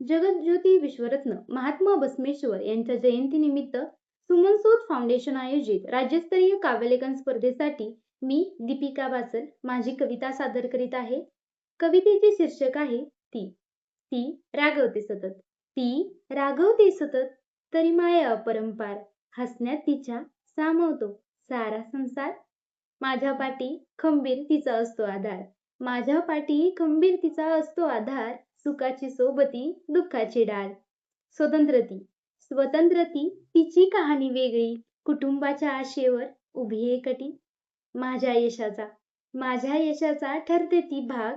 जगज्योती विश्वरत्न महात्मा बसवेश्वर यांच्या जयंतीनिमित्त सुमन सूद फाउंडेशन आयोजित राज्यस्तरीय काव्यलेखन स्पर्धेसाठी मी दीपिका बासल माझी कविता सादर करीत आहे. कवितेचे शीर्षक आहे ती. ती रागवते सतत, ती रागवते सतत, तरी माया अपरंपार, हसण्यात तिच्या सामावतो सारा संसार. माझ्या पाठी खंबीर तिचा असतो आधार, माझ्या पाठी खंबीर तिचा असतो आधार, सुखाची सोबती दुःखाची डाळ. स्वतंत्र ती, तिची कहाणी वेगळी, कुटुंबाच्या आशेवर उभी एकटी. माझ्या यशाचा ठरते ती भाग,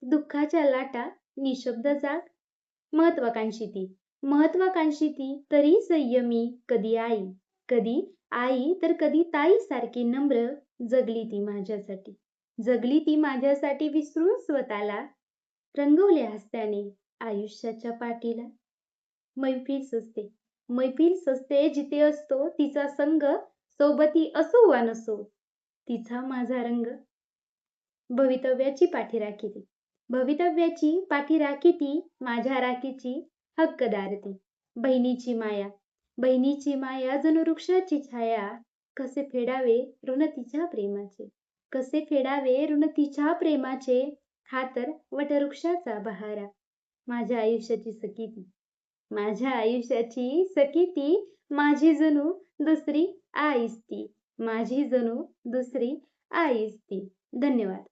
दुःखाच्या लाटा निशब्द जाग. महत्वाकांक्षी ती, तरी संयमी, कधी आई तर कधी ताई सारखी नम्र. जगली ती माझ्यासाठी विसरून स्वतःला, रंगवले हास्याने आयुष्याच्या पाठीला. मैफिल सजते जिथे असतो तिचा संग, सोबती असो वा नसो तिचा माझा रंग. भवितव्याची पाठी राखीती, माझ्या राखीची हक्कदार ती. बहिणीची माया जणू वृक्षाची छाया, कसे फेडावे ऋण तिच्या प्रेमाचे, हा तर वटवृक्षाचा बहारा. माझ्या आयुष्याची सखी ती, माझी जणू दुसरी आईच ती. धन्यवाद.